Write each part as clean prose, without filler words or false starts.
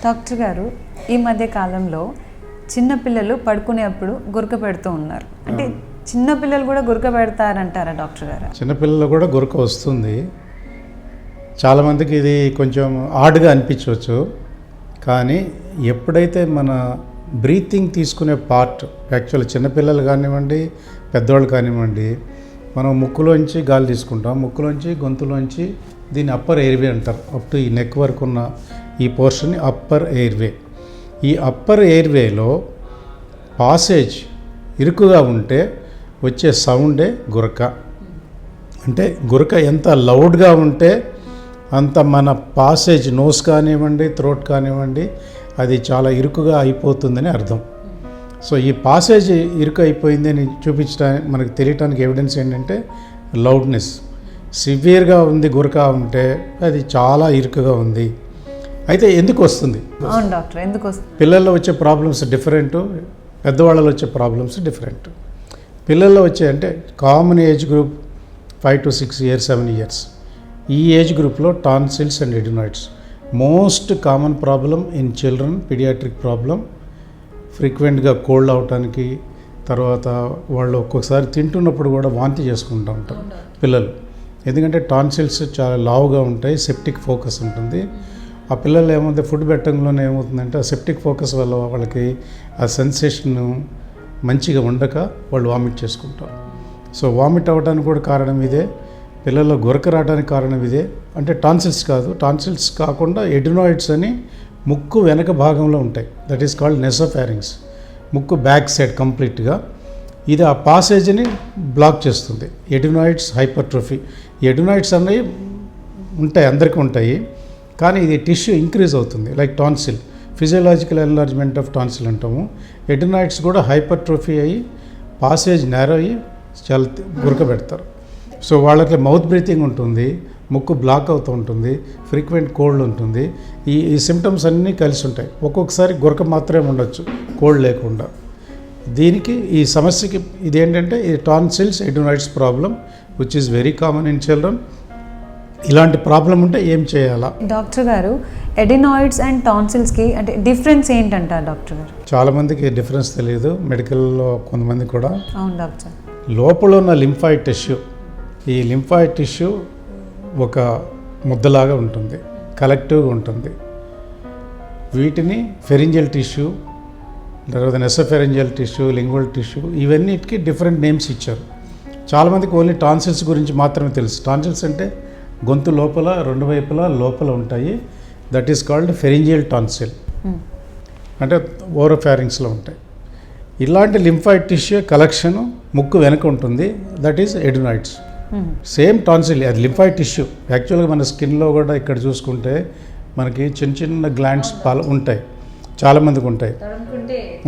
Doctor గారు, ఈ మధ్య కాలంలో చిన్నపిల్లలు పడుకునేప్పుడు గురక పెడుతూ ఉన్నారు. అంటే చిన్నపిల్లలు కూడా గురక పెడతారంటారా డాక్టర్ గారు? చిన్నపిల్లలు కూడా గురక వస్తుంది. చాలామందికి ఇది కొంచెం ఆడ్గా అనిపించవచ్చు, కానీ ఎప్పుడైతే మన బ్రీతింగ్ తీసుకునే పార్ట్, యాక్చువల్ చిన్నపిల్లలు కానివ్వండి, పెద్దవాళ్ళు కానివ్వండి, మనం ముక్కులోంచి గాలి తీసుకుంటాం. ముక్కులోంచి, గొంతులోంచి దీన్ని అప్పర్ ఎయిర్వే అంటారు. అప్ టు ఈ నెక్ వరకు ఉన్న ఈ పోర్షన్ని అప్పర్ ఎయిర్వే. ఈ అప్పర్ ఎయిర్వేలో పాసేజ్ ఇరుకుగా ఉంటే వచ్చే సౌండే గురక. అంటే గురక ఎంత లౌడ్గా ఉంటే అంత మన పాసేజ్, నోస్ కానివ్వండి, థ్రోట్ కానివ్వండి, అది చాలా ఇరుకుగా అయిపోతుందని అర్థం. సో ఈ పాసేజ్ ఇరుకు అయిపోయిందని చూపించడానికి, మనకు తెలియటానికి ఎవిడెన్స్ ఏంటంటే లౌడ్నెస్. సివియర్గా ఉంది గురక ఉంటే అది చాలా ఇరుకుగా ఉంది. అయితే ఎందుకు వస్తుంది? అవును డాక్టర్, ఎందుకు వస్తుంది? పిల్లల్లో వచ్చే ప్రాబ్లమ్స్ డిఫరెంట్, పెద్దవాళ్ళలో వచ్చే ప్రాబ్లమ్స్ డిఫరెంట్. పిల్లల్లో వచ్చే అంటే common age group 5 to 6 years, 7 years. ఈ ఏజ్ గ్రూప్లో tonsils and adenoids most common problem in children, paediatric problem. ఫ్రీక్వెంట్గా కోల్డ్ అవటానికి, తర్వాత వాళ్ళు ఒక్కొక్కసారి తింటున్నప్పుడు కూడా వాంతి చేసుకుంటూ ఉంటారు పిల్లలు. ఎందుకంటే టాన్సిల్స్ చాలా లావుగా ఉంటాయి, సెప్టిక్ ఫోకస్ ఉంటుంది. ఆ పిల్లలు ఏమవుతుంది, ఫుడ్ పెట్టడంలోనే ఏమవుతుందంటే ఆ సెప్టిక్ ఫోకస్ వల్ల వాళ్ళకి ఆ సెన్సేషన్ మంచిగా ఉండక వాళ్ళు వామిట్ చేసుకుంటారు. సో వామిట్ అవ్వడానికి కూడా కారణం ఇదే, పిల్లల్లో గురక రావడానికి కారణం ఇదే. అంటే టాన్సిల్స్ కాదు, టాన్సిల్స్ కాకుండా ఎడినాయిడ్స్ అని ముక్కు వెనక భాగంలో ఉంటాయి. That is called nasopharynx. ముక్కు బ్యాక్ సైడ్ కంప్లీట్గా ఇది ఆ పాసేజ్ని బ్లాక్ చేస్తుంది. Adenoids hypertrophy. ఎడినాయిడ్స్ అనేవి ఉంటాయి, అందరికీ ఉంటాయి, కానీ ఇది టిష్యూ ఇంక్రీజ్ అవుతుంది. Like tonsil, physiological enlargement of tonsil అంటాము. ఎడినాయిడ్స్ కూడా హైపర్ట్రోఫీ అయ్యి పాసేజ్ నేరో అయ్యి చాలా గురక పెడతారు. సో వాళ్ళకి మౌత్ బ్రీతింగ్ ఉంటుంది, ముక్కు బ్లాక్ అవుతూ ఉంటుంది, ఫ్రీక్వెంట్ కోల్డ్ ఉంటుంది. ఈ సిమ్టమ్స్ అన్నీ కలిసి ఉంటాయి. ఒక్కొక్కసారి గురక మాత్రమే ఉండొచ్చు, కోల్డ్ లేకుండా. దీనికి ఈ సమస్యకి ఇదేంటంటే ఈ tonsils adenoids problem which is very common in children. ఇలాంటి ప్రాబ్లం ఉంటే ఏం చేయాలా? డాక్టర్ గారు, ఎడినాయిడ్స్ అండ్ టాన్సిల్స్కి అంటే డిఫరెన్స్ ఏంటంటారు డాక్టర్ గారు? చాలామందికి డిఫరెన్స్ తెలియదు, మెడికల్లో కొంతమంది కూడా. అవును డాక్టర్. లోపల ఉన్న లింఫాయిడ్ టిష్యూ, ఈ లింఫాయిడ్ టిష్యూ ఒక ముద్దలాగా ఉంటుంది, కలెక్టివ్గా ఉంటుంది. వీటిని ఫెరింజియల్ టిష్యూ, తర్వాత నెసోఫెరింజియల్ టిష్యూ, లింగ్వల్ టిష్యూ, ఇవన్నిటికి డిఫరెంట్ నేమ్స్ ఇచ్చారు. చాలామందికి ఓన్లీ టాన్సిల్స్ గురించి మాత్రమే తెలుసు. టాన్సిల్స్ అంటే గొంతు లోపల రెండు వైపులా లోపల ఉంటాయి. దట్ ఈస్ కాల్డ్ ఫెరింజియల్ టాన్సిల్, అంటే ఓరోఫారింగ్స్లో ఉంటాయి. ఇలాంటి లింఫాయిడ్ టిష్యూ కలెక్షన్ ముక్కు వెనక ఉంటుంది. That is adenoids. Same tonsil, అది లింఫాయిడ్ టిష్యూ. యాక్చువల్గా మన స్కిన్లో కూడా ఇక్కడ చూసుకుంటే మనకి చిన్న చిన్న గ్లాండ్స్ ఉంటాయి, చాలామందికి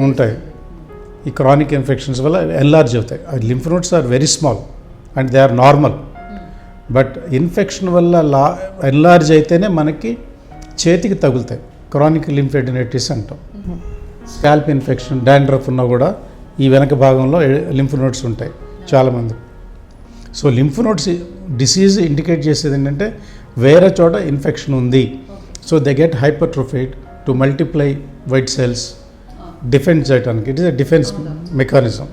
ఉంటాయి. ఈ క్రానిక్ ఇన్ఫెక్షన్స్ వల్ల ఎన్లార్జ్ అవుతాయి. Lymph nodes are very small and they are normal. But infection వల్ల ఎన్లార్జ్ అయితేనే మనకి చేతికి తగులుతాయి. క్రానిక్ లింఫెడినైటిస్ అంటాం. స్కాల్ప్ ఇన్ఫెక్షన్, డాండ్రఫ్ ఉన్నా కూడా ఈ వెనక భాగంలో లింఫ్ నోడ్స్ ఉంటాయి చాలామంది. So lymph nodes disease indicate చేసేది ఏంటంటే వేరే చోట ఇన్ఫెక్షన్ ఉంది. So they get hypertrophied to multiply white cells, defence చేయడానికి. It is a defence mechanism.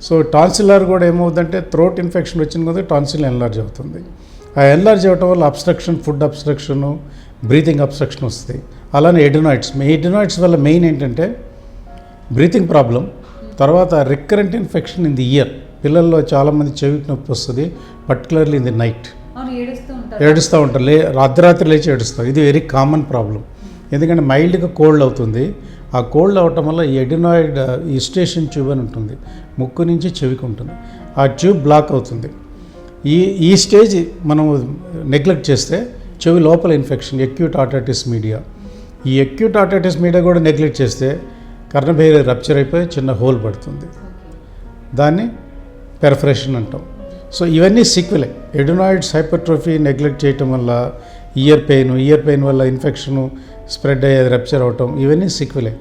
So tonsillar కూడా ఏమవుతుందంటే థ్రోట్ ఇన్ఫెక్షన్ వచ్చిన కదా టాన్సిల్ ఎన్లార్జ్ అవుతుంది. ఆ ఎన్లార్జ్ అవ్వటం వల్ల అబ్స్ట్రక్షన్, ఫుడ్ అబ్స్ట్రక్షను, బ్రీతింగ్ అబ్స్ట్రక్షన్ వస్తాయి. అలానే ఎడినాయిడ్స్ వల్ల మెయిన్ ఏంటంటే బ్రీతింగ్ ప్రాబ్లం, తర్వాత recurrent infection in the year. పిల్లల్లో చాలామంది చెవికి నొప్పి వస్తుంది, పర్టికులర్లీ ఇన్ ది నైట్. ఏడుస్తూ ఉంటారు, అర్ధరాత్రి లేచి ఏడుస్తారు. ఇది వెరీ కామన్ ప్రాబ్లం. ఎందుకంటే మైల్డ్గా కోల్డ్ అవుతుంది. ఆ కోల్డ్ అవటం వల్ల ఈ ఎడినాయిడ్ ఈస్టేషన్ ట్యూబ్ అని ఉంటుంది, ముక్కు నుంచి చెవికి ఉంటుంది. ఆ ట్యూబ్ బ్లాక్ అవుతుంది. ఈ స్టేజ్ మనం నెగ్లెక్ట్ చేస్తే చెవి లోపల ఇన్ఫెక్షన్, అక్యూట్ ఆటైటిస్ మీడియా. ఈ అక్యూట్ ఆటైటిస్ మీడియా కూడా నెగ్లెక్ట్ చేస్తే కర్ణభేరి రప్చర్ అయిపోయి చిన్న హోల్ పడుతుంది. దాన్ని పెర్ఫరేషన్ అంటాం. సో ఇవన్నీ సీక్వెలే. ఎడినాయిడ్స్ హైపర్ట్రోఫీ నెగ్లెక్ట్ చేయటం వల్ల ఇయర్ పెయిన్ వల్ల ఇన్ఫెక్షను స్ప్రెడ్ అయ్యేది, రప్చర్ అవటం, ఇవన్నీ సీక్వెలే.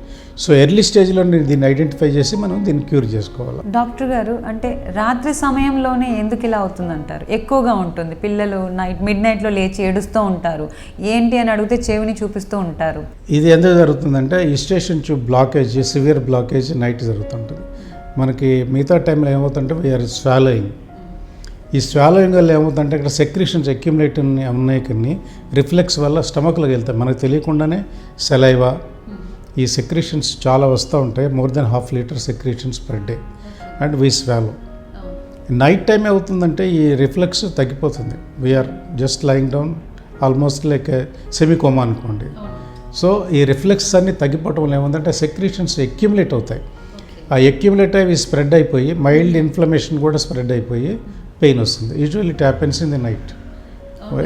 సో ఎర్లీ స్టేజ్లో దీన్ని ఐడెంటిఫై చేసి మనం దీన్ని క్యూర్ చేసుకోవాలి. డాక్టర్ గారు, అంటే రాత్రి సమయంలోనే ఎందుకు ఇలా అవుతుందంటారు? ఎక్కువగా ఉంటుంది, పిల్లలు మిడ్ నైట్లో లేచి ఏడుస్తూ ఉంటారు, ఏంటి అని అడిగితే చెవిని చూపిస్తూ ఉంటారు. ఇది ఎందుకు జరుగుతుందంటే ఈస్టేషన్ tube blockage, severe blockage night జరుగుతుంటుంది. మనకి మిగతా టైంలో ఏమవుతుందంటే వీఆర్ స్వాలోయింగ్. ఈ స్వాలోయింగ్ వల్ల ఏమవుతుందంటే ఇక్కడ సెక్రీషన్స్ అక్యుములేట్ ఉన్నాయి కొన్ని రిఫ్లెక్స్ వల్ల స్టమక్లోకి వెళ్తాయి, మనకు తెలియకుండానే సెలైవా ఈ సెక్రీషన్స్ చాలా వస్తూ ఉంటాయి. More than 1/2 litre secretions per day and we swallow. Night time ఏమవుతుందంటే ఈ రిఫ్లెక్స్ తగ్గిపోతుంది. We're just lying down almost like semicoma అనుకోండి. సో ఈ రిఫ్లెక్స్ అన్నీ తగ్గిపోవటం వల్ల ఏముందంటే సెక్రీషన్స్ అక్యుములేట్ అవుతాయి. ఆ అక్యుములేట్ అవి స్ప్రెడ్ అయిపోయి మైల్డ్ ఇన్ఫ్లమేషన్ కూడా స్ప్రెడ్ అయిపోయి పెయిన్ వస్తుంది. Usually it happens in the night,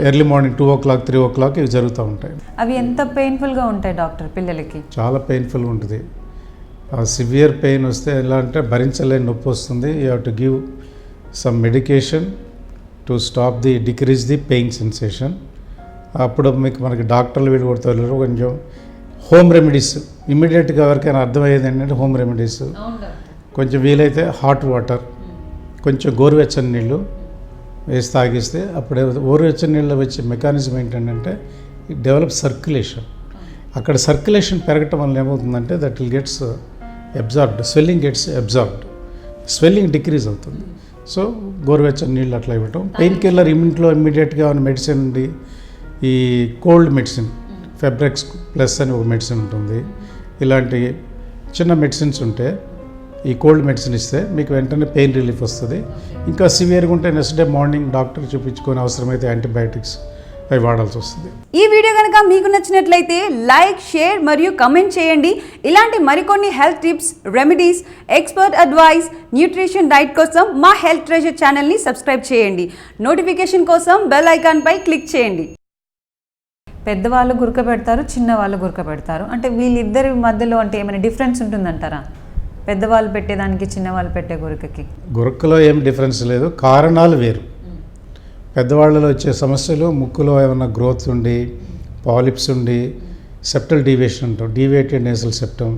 early morning 2 o'clock 3 o'clock ఇవి జరుగుతూ ఉంటాయి. అవి ఎంత పెయిన్ఫుల్గా ఉంటాయి డాక్టర్ పిల్లలకి? చాలా పెయిన్ఫుల్గా ఉంటుంది. సివియర్ పెయిన్ వస్తే ఎలా అంటే భరించలేని నొప్పి వస్తుంది. You have to give some medication to stop the decrease the pain sensation. అప్పుడు మనకి డాక్టర్లు వీడు కొడతారు. కొంచెం హోమ్ రెమెడీస్ ఇమ్మీడియట్గా ఎవరికైనా అర్థమయ్యేది ఏంటంటే హోమ్ రెమెడీస్, కొంచెం వీలైతే హాట్ వాటర్, కొంచెం గోరువెచ్చని నీళ్ళు వేసి తాగిస్తే అప్పుడే గోరువెచ్చని నీళ్ళు వచ్చే మెకానిజం ఏంటంటే ఇట్ డెవలప్ సర్క్యులేషన్. అక్కడ సర్క్యులేషన్ పెరగటం వల్ల ఏమవుతుందంటే that will gets absorbed, swelling gets absorbed, swelling decrease అవుతుంది. సో గోరువెచ్చని నీళ్ళు అట్లా ఇవ్వటం. పెయిన్ కిల్లర్ ఇంట్లో ఇమ్మీడియట్గా ఉన్న మెడిసిన్ అండి, ఈ కోల్డ్ మెడిసిన్ ఫెబ్రెక్స్ ప్లస్ అని ఒక మెడిసిన్ ఉంటుంది. ఇలాంటి చిన్న మెడిసిన్స్ ఉంటే ఈ కోల్డ్ మెడిసిన్ ఇస్తే మీకు వెంటనే పెయిన్ రిలీఫ్ వస్తుంది. ఇంకా సివియర్గా ఉంటే నెక్స్ట్ డే మార్నింగ్ డాక్టర్ చూపించుకొని అవసరమైతే యాంటీబయాటిక్స్ అవి వాడాల్సి వస్తుంది. ఈ వీడియో కనుక మీకు నచ్చినట్లయితే లైక్, షేర్ మరియు కమెంట్ చేయండి. ఇలాంటి మరికొన్ని health tips, remedies, expert advice, nutrition diet కోసం మా హెల్త్ ట్రెజర్ ఛానల్ని సబ్స్క్రైబ్ చేయండి. నోటిఫికేషన్ కోసం బెల్ ఐకాన్పై క్లిక్ చేయండి. పెద్దవాళ్ళు గురక పెడతారు, చిన్నవాళ్ళు గురక పెడతారు, అంటే వీళ్ళిద్దరి మధ్యలో అంటే ఏమైనా డిఫరెన్స్ ఉంటుందంటారా? పెద్దవాళ్ళు పెట్టేదానికి చిన్నవాళ్ళు పెట్టే గురకకి గురకలో ఏం డిఫరెన్స్ లేదు, కారణాలు వేరు. పెద్దవాళ్ళలో వచ్చే సమస్యలు ముక్కులో ఏమైనా గ్రోత్ ఉండి, పాలిప్స్ ఉండి, సెప్టల్ డీవియేషన్ అంటాం, డీవియేటెడ్ నేసల్ సెప్టమ్,